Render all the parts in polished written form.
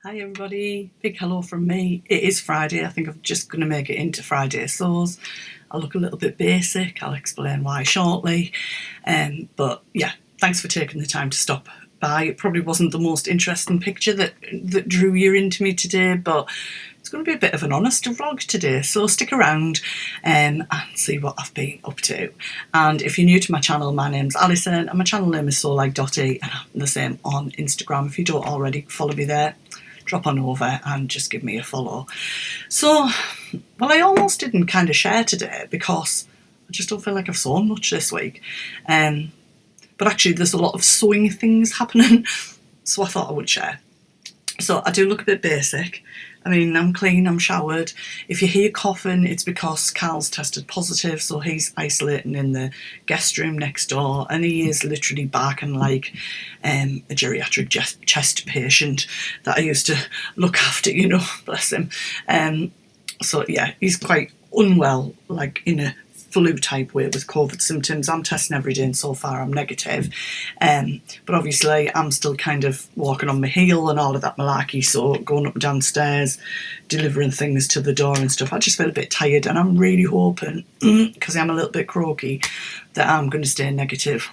Hi everybody, big hello from me. It is Friday. I think I'm just going to make it into Friday Sews. I'll look a little bit basic. I'll explain why shortly. But yeah, thanks for taking the time to stop by. It probably wasn't the most interesting picture that drew you into me today, but it's going to be a bit of an honest vlog today, so stick around and see what I've been up to. And if you're new to my channel, my name's Alison and my channel name is SewLikeDotty, and I'm the same on Instagram. If you don't already follow me there, drop on over and just give me a follow. So, well, I almost didn't kind of share today because I just don't feel like I've sewn much this week. But actually there's a lot of sewing things happening, so I thought I would share. So I do look a bit basic. I mean, I'm clean, I'm showered. If you hear coughing, it's because Carl's tested positive, so he's isolating in the guest room next door, and he is literally barking like a geriatric chest patient that I used to look after, you know, bless him. So yeah, he's quite unwell, like in a flu type way with COVID symptoms. I'm testing every day and so far I'm negative. But obviously I'm still kind of walking on my heel and all of that malarkey, so going up and downstairs, delivering things to the door and stuff. I just feel a bit tired, and I'm really hoping, because I'm a little bit croaky, that I'm going to stay negative.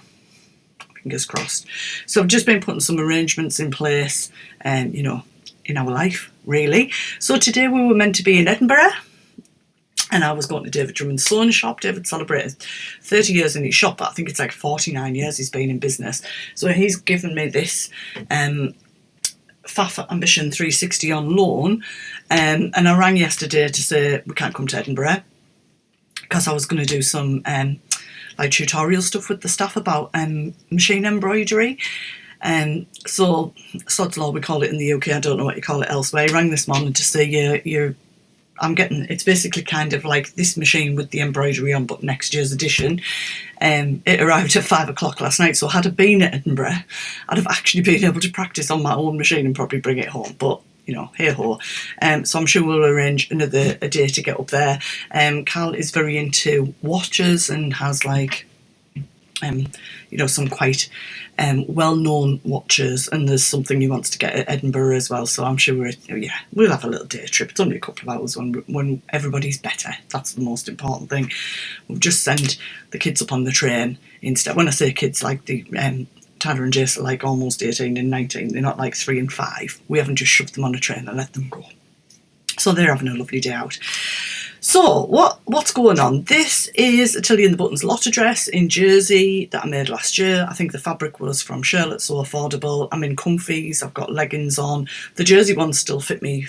Fingers crossed. So I've just been putting some arrangements in place, you know, in our life, really. So today we were meant to be in Edinburgh, and I was going to David Drummond's sewing shop. David celebrated 30 years in his shop, but I think it's like 49 years he's been in business. So he's given me this FAF Ambition 360 on loan, and I rang yesterday to say we can't come to Edinburgh because I was going to do some like tutorial stuff with the staff about machine embroidery. So sod's law we call it in the UK, I don't know what you call it elsewhere. I rang this morning to say I'm getting, it's basically kind of like this machine with the embroidery on, but next year's edition. It arrived at 5 o'clock last night, so had I been at Edinburgh, I'd have actually been able to practice on my own machine and probably bring it home, but you know, hey ho. So I'm sure we'll arrange a day to get up there. Carl is very into watches and has like, you know, some quite well-known watches, and there's something he wants to get at Edinburgh as well, so I'm sure we'll have a little day trip. It's only a couple of hours when everybody's better. That's the most important thing. We'll just send the kids up on the train instead. When I say kids, like the Tyler and Jace are like almost 18 and 19. They're not like 3 and 5. We haven't just shoved them on a train and let them go. So they're having a lovely day out. So what's going on? This is a Tilly and the Buttons lotta dress in jersey that I made last year. I think the fabric was from Charlotte, so affordable. I'm in comfies, I've got leggings on. The jersey ones still fit me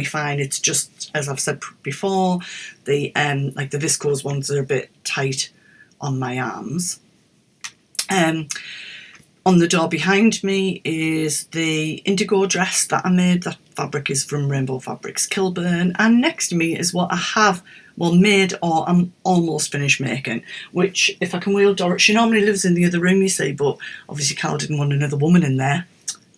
fine. It's just, as I've said before, the like the viscose ones are a bit tight on my arms. On the door behind me is the indigo dress that I made. That fabric is from Rainbow Fabrics Kilburn. And next to me is what I have, well, made or I'm almost finished making, which, if I can wheel Doris, she normally lives in the other room, you see, but obviously Carl didn't want another woman in there,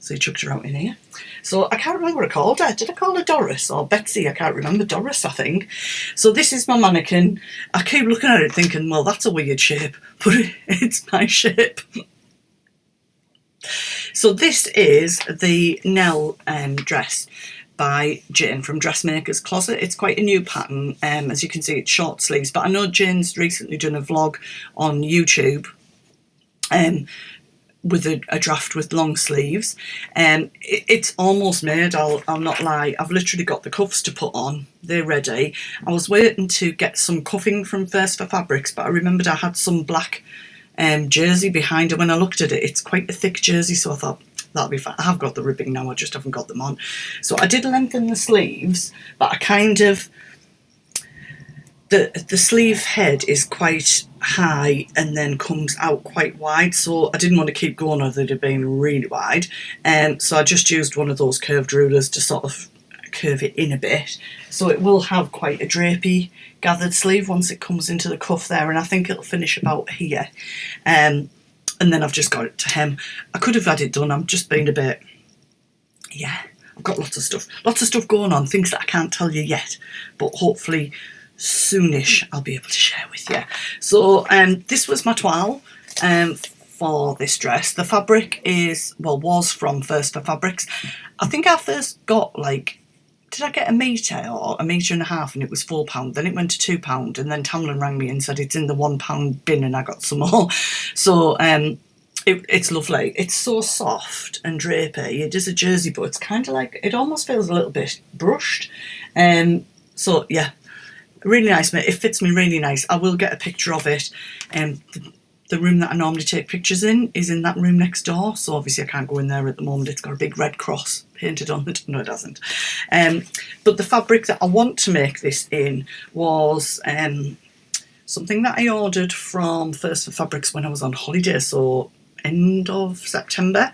so he chucked her out in here. So I can't remember what I called her. Did I call her Doris or Betsy? I can't remember. Doris, I think. So this is my mannequin. I keep looking at it thinking, well, that's a weird shape, but it's my shape. So this is the Nell dress by Jane from Dressmaker's Closet. It's quite a new pattern. As you can see, it's short sleeves, but I know Jane's recently done a vlog on YouTube with a draft with long sleeves. It's almost made, I'll not lie. I've literally got the cuffs to put on. They're ready. I was waiting to get some cuffing from First for Fabrics, but I remembered I had some black jersey behind it. When I looked at it, it's quite a thick jersey, so I thought that'll be fine. I have got the ribbing now, I just haven't got them on. So I did lengthen the sleeves, but I kind of, the sleeve head is quite high and then comes out quite wide, so I didn't want to keep going or they'd have been really wide. So I just used one of those curved rulers to sort of curve it in a bit, so it will have quite a drapey gathered sleeve once it comes into the cuff there, and I think it'll finish about here. And then I've just got it to hem. I could have had it done, I'm just being a bit, yeah, I've got lots of stuff going on, things that I can't tell you yet, but hopefully soonish I'll be able to share with you. So this was my toile for this dress. The fabric was from First for Fabrics. I think I first got did I get a metre or a metre and a half, and it was £4. Then it went to £2, and then Tamlin rang me and said it's in the £1 bin, and I got some more. So it's lovely. It's so soft and drapey. It is a jersey, but it's kind of it almost feels a little bit brushed. So yeah, really nice. It fits me really nice. I will get a picture of it. The room that I normally take pictures in is in that room next door, so obviously I can't go in there at the moment. It's got a big red cross painted on it. No, it hasn't. But the fabric that I want to make this in was something that I ordered from First for Fabrics when I was on holiday, so end of September.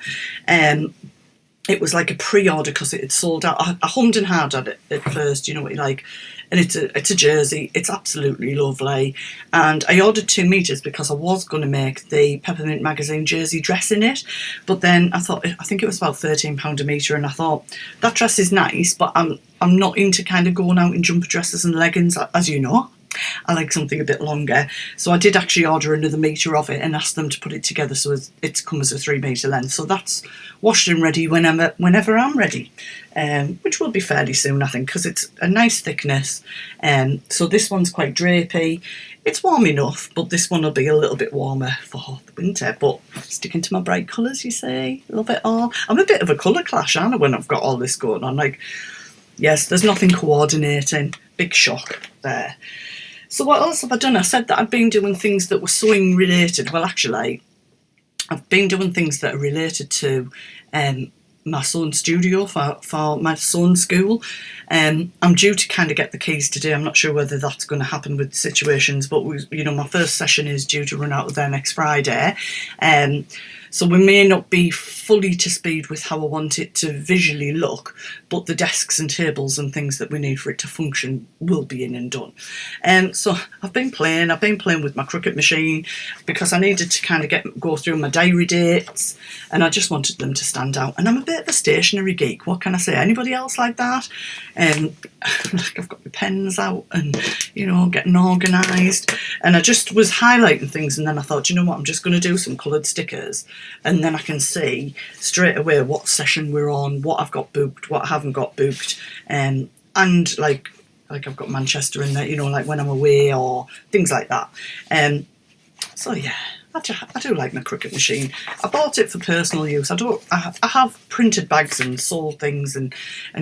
It was like a pre-order because it had sold out. I hummed and hawed at it at first, you know what you like. And it's a jersey. It's absolutely lovely. And I ordered 2 metres because I was going to make the Peppermint Magazine jersey dress in it. But then I think it was about £13 a metre, and I thought, that dress is nice, but I'm not into kind of going out in jumper dresses and leggings, as you know. I like something a bit longer. So I did actually order another metre of it and ask them to put it together so it's come as a 3 metre length. So that's washed and ready whenever I'm ready, which will be fairly soon, I think, because it's a nice thickness. So this one's quite drapey. It's warm enough, but this one will be a little bit warmer for the winter. But sticking to my bright colours, you say? Love it all. I'm a bit of a colour clash, aren't I, when I've got all this going on? Yes, there's nothing coordinating. Big shock there. So what else have I done? I said that I'd been doing things that were sewing related. Well, actually, I've been doing things that are related to my son's studio for my son's school. I'm due to kind of get the keys today. I'm not sure whether that's going to happen with situations, but my first session is due to run out there next Friday. So we may not be fully to speed with how I want it to visually look, but the desks and tables and things that we need for it to function will be in and done. So I've been playing with my Cricut machine because I needed to kind of go through my diary dates, and I just wanted them to stand out. And I'm a bit of a stationery geek. What can I say? Anybody else like that? I've got my pens out and, getting organised. And I just was highlighting things, and then I thought, you know what, I'm just going to do some coloured stickers, and then I can see straight away what session we're on, what I've got booked, what I haven't got booked, and like I've got Manchester in there, when I'm away or things like that. So yeah, I do like my Cricut machine. I bought it for personal use. I have printed bags and sold things and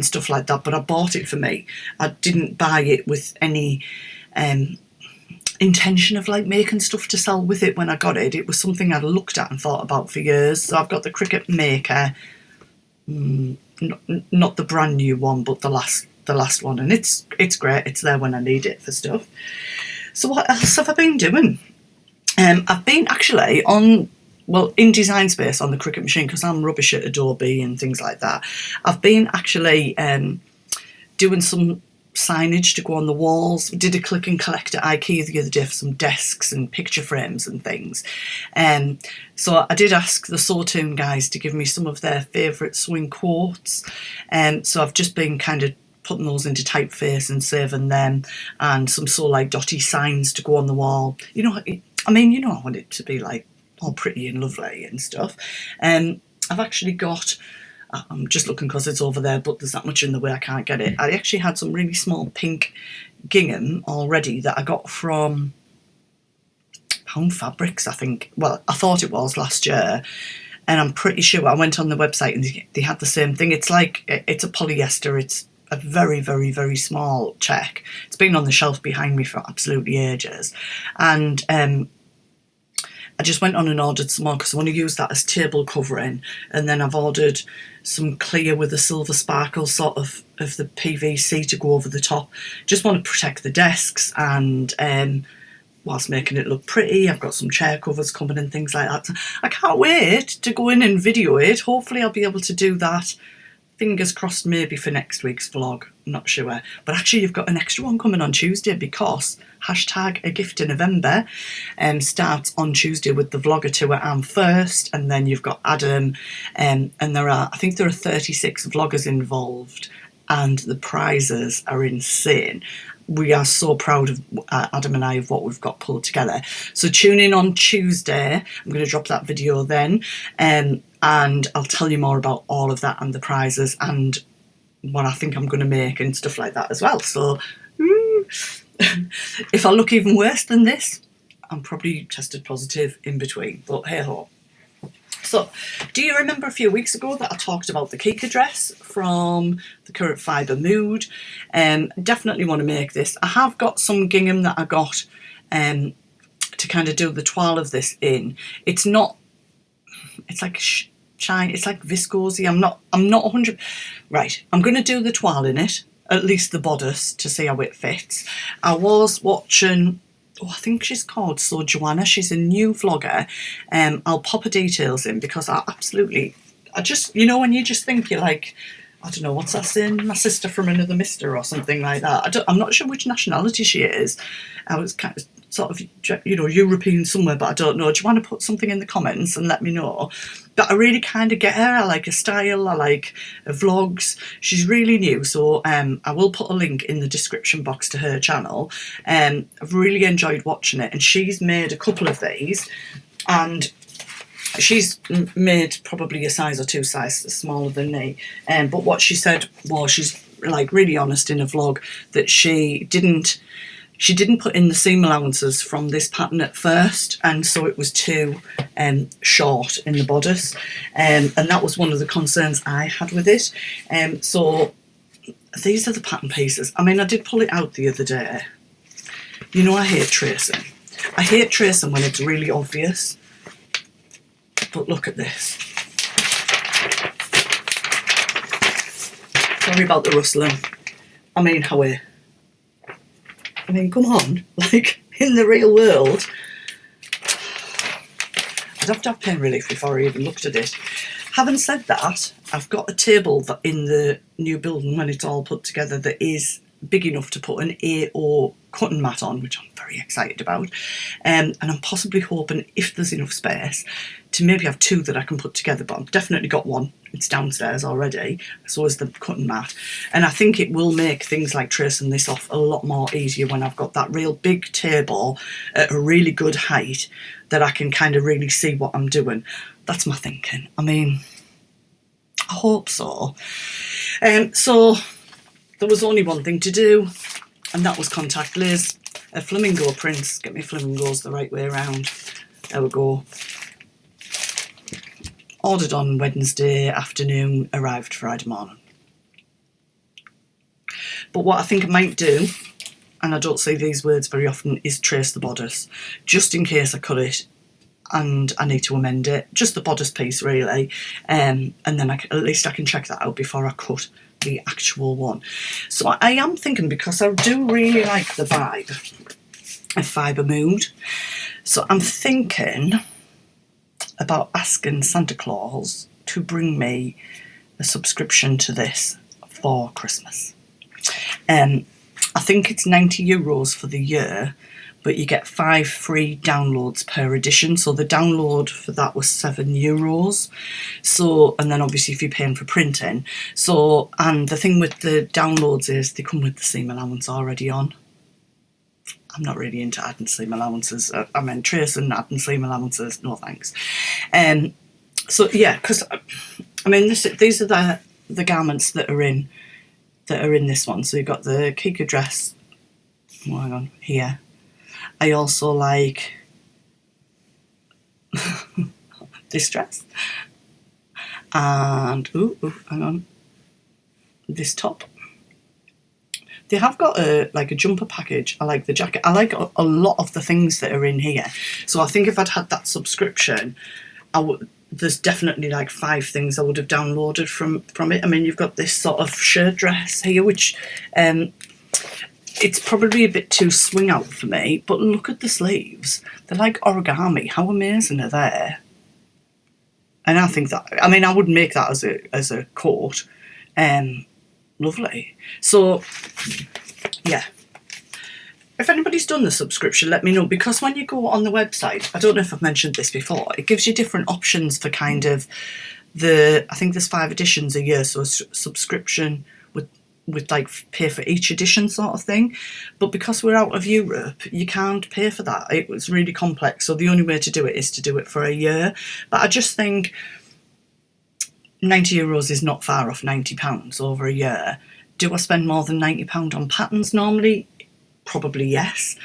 stuff like that, but I bought it for me. I didn't buy it with any intention of making stuff to sell with it when I got it. It was something I'd looked at and thought about for years. So I've got the Cricut Maker, not the brand new one, but the last one, and it's great. It's there when I need it for stuff. So what else have I been doing? I've been actually in Design Space on the Cricut machine, because I'm rubbish at Adobe and things like that. I've been actually doing some signage to go on the walls. We did a click and collect at IKEA the other day for some desks and picture frames and things. So I did ask the Sawtoon guys to give me some of their favourite sewing quotes. So I've just been kind of putting those into typeface and saving them, and some dotty signs to go on the wall. I want it to be all pretty and lovely and stuff. I've actually got, I'm just looking because it's over there, but there's that much in the way I can't get it. I actually had some really small pink gingham already that I got from Pound Fabrics, I think. Well, I thought it was last year, and I'm pretty sure I went on the website and they had the same thing. It's a polyester. It's a very, very, very small check. It's been on the shelf behind me for absolutely ages, and I just went on and ordered some more because I want to use that as table covering. And then I've ordered some clear with a silver sparkle sort of the PVC to go over the top. Just want to protect the desks, and whilst making it look pretty. I've got some chair covers coming and things like that. I can't wait to go in and video it. Hopefully I'll be able to do that. Fingers crossed, maybe for next week's vlog, I'm not sure. But actually you've got an extra one coming on Tuesday, because hashtag a gift in November starts on Tuesday with the vlogger tour. I'm first, and then you've got Adam, and I think there are 36 vloggers involved, and the prizes are insane. we are so proud of Adam and I of what we've got pulled together. So tune in on Tuesday. I'm going to drop that video then, and I'll tell you more about all of that and the prizes and what I think I'm going to make and stuff like that as well. So if I look even worse than this, I'm probably tested positive in between, but hey ho. So, do you remember a few weeks ago that I talked about the Kika dress from the Current Fibre Mood? Definitely want to make this. I have got some gingham that I got to kind of do the toile of this in. It's not, it's like shine, it's like viscosy. I'm not 100. Right, I'm going to do the toile in it, at least the bodice, to see how it fits. I was watching, I think she's called So Joanna. She's a new vlogger. I'll pop her details in because I just, you know, when you just think you're like, I don't know, what's that saying? My sister from another mister or something like that. I'm not sure which nationality she is. I was kind of sort of, you know, European somewhere, but I don't know. Do you want to put something in the comments and let me know? But I really kind of get her. I like her style. I like her vlogs. She's really new, so I will put a link in the description box to her channel. I've really enjoyed watching it, and she's made a couple of these, and she's made probably a size or two sizes smaller than me. But what she said was, she's like really honest in a vlog, that she didn't put in the seam allowances from this pattern at first, and so it was too short in the bodice, and that was one of the concerns I had with it. So these are the pattern pieces. I mean, I did pull it out the other day. You know, I hate tracing. I hate tracing when it's really obvious, but look at this. Sorry about the rustling. I mean, come on, like, in the real world, I'd have to have pain relief before I even looked at it. Having said that, I've got a table that in the new building, when it's all put together, that is big enough to put an A0 cutting mat on, which I'm very excited about. And I'm possibly hoping, if there's enough space, to maybe have two that I can put together, but I've definitely got one. It's downstairs already, so is the cutting mat. And I think it will make things like tracing this off a lot more easier when I've got that real big table at a really good height that I can kind of really see what I'm doing. That's my thinking. I mean, I hope so. So there was only one thing to do, and that was contact Liz at Flamingo Prints. Get me flamingos the right way around. There we go. Ordered on Wednesday afternoon, arrived Friday morning. But what I think I might do, and I don't see these words very often, is trace the bodice, just in case I cut it and I need to amend it. Just the bodice piece, really. And then at least I can check that out before I cut the actual one. So I am thinking, because I do really like the vibe of Fibre Mood, so I'm thinking about asking Santa Claus to bring me a subscription to this for Christmas. I think it's €90 for the year, but you get 5 free downloads per edition. So the download for that was €7. So, and then obviously if you're paying for printing. So, and the thing with the downloads is they come with the seam allowance already on. I'm not really into adding seam allowances. I mean, tracing, adding seam allowances, no thanks. So yeah, because I mean, these are the garments that are in this one. So you've got the Kika dress. Oh, hang on, here. I also like this dress, and hang on, this top. They have got a jumper package. I like the jacket. I like a lot of the things that are in here. So I think if I'd had that subscription, there's definitely like 5 things I would have downloaded from it. I mean, you've got this sort of shirt dress here, which it's probably a bit too swing out for me, but look at the sleeves. They're like origami. How amazing are they? And I think that, I mean, I would make that as a coat. Lovely. So, yeah. If anybody's done the subscription, let me know, because when you go on the website, I don't know if I've mentioned this before, it gives you different options for kind of I think there's 5 editions a year, so a subscription with with like pay for each edition sort of thing, but because we're out of Europe, you can't pay for that. It was really complex, so the only way to do it is to do it for a year. But I just think €90 is not far off £90 over a year. Do I spend more than £90 on patterns normally? Probably yes.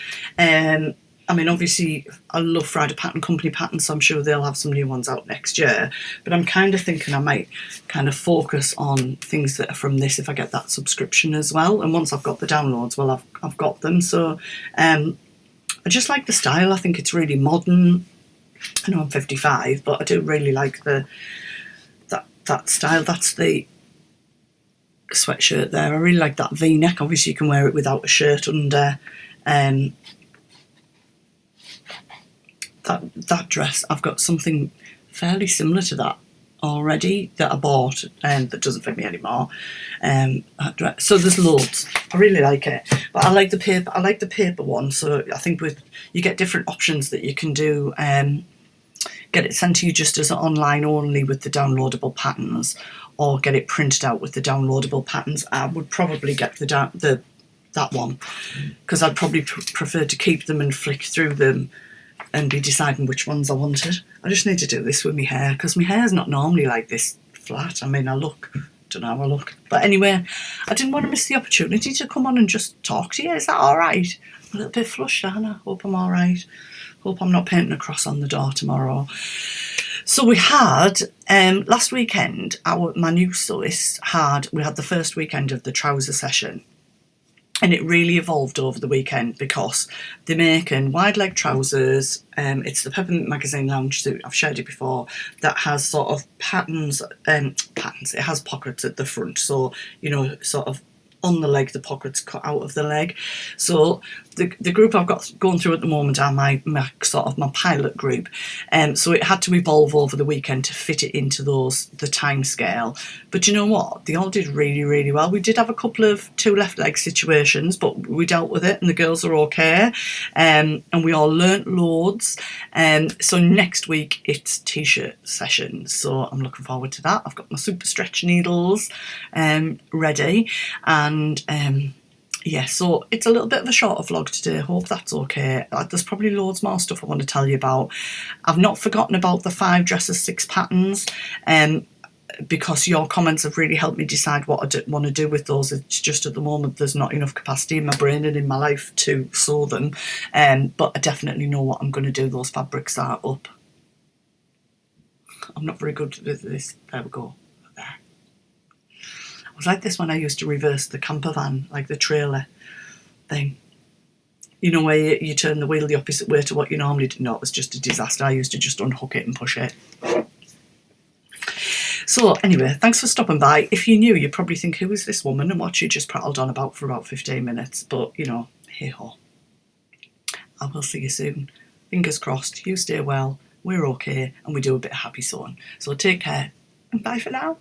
I mean, obviously, I love Friday Pattern Company patterns, so I'm sure they'll have some new ones out next year. But I'm kind of thinking I might kind of focus on things that are from this if I get that subscription as well. And once I've got the downloads, well, I've got them. So I just like the style. I think it's really modern. I know I'm 55, but I do really like that style. That's the sweatshirt there. I really like that V-neck. Obviously, you can wear it without a shirt under. That dress, I've got something fairly similar to that already that I bought and that doesn't fit me anymore. That dress. So there's loads. I really like it, but I like the paper. I like the paper one. So I think you get different options that you can do. Get it sent to you just as online only with the downloadable patterns, or get it printed out with the downloadable patterns. I would probably get that one because I'd probably prefer to keep them and flick through them and be deciding which ones I wanted. I just need to do this with my hair because my hair's not normally like this flat. I mean, don't know how I look. But anyway, I didn't want to miss the opportunity to come on and just talk to you. Is that all right? I'm a little bit flushed, Anna. Hope I'm all right. Hope I'm not painting a cross on the door tomorrow. So we had, last weekend, my new sewist we had the first weekend of the trouser session. And it really evolved over the weekend because they're making wide leg trousers. It's the Peppermint Magazine lounge suit, I've shared it before, that has sort of patterns. It has pockets at the front, so sort of on the leg, the pockets cut out of the leg. So the group I've got going through at the moment are my sort of my pilot group. So it had to evolve over the weekend to fit it into the time scale. But you know what? They all did really, really well. We did have a couple of two left leg situations, but we dealt with it and the girls are okay. And we all learnt loads. So next week it's t-shirt session. So I'm looking forward to that. I've got my super stretch needles ready. And so it's a little bit of a shorter vlog today. Hope that's okay. There's probably loads more stuff I want to tell you about. I've not forgotten about the 5 dresses, 6 patterns, because your comments have really helped me decide what I want to do with those. It's just at the moment there's not enough capacity in my brain and in my life to sew them, but I definitely know what I'm going to do. Those fabrics are up. I'm not very good with this. There we go. There. It was like this when I used to reverse the camper van, like the trailer thing. You know, where you turn the wheel the opposite way to what you normally do. No, it was just a disaster. I used to just unhook it and push it. So anyway, thanks for stopping by. If you're new, you'd probably think, who is this woman and what she just prattled on about for about 15 minutes. But, hey ho. I will see you soon. Fingers crossed. You stay well. We're okay. And we do a bit of happy sewing. So take care and bye for now.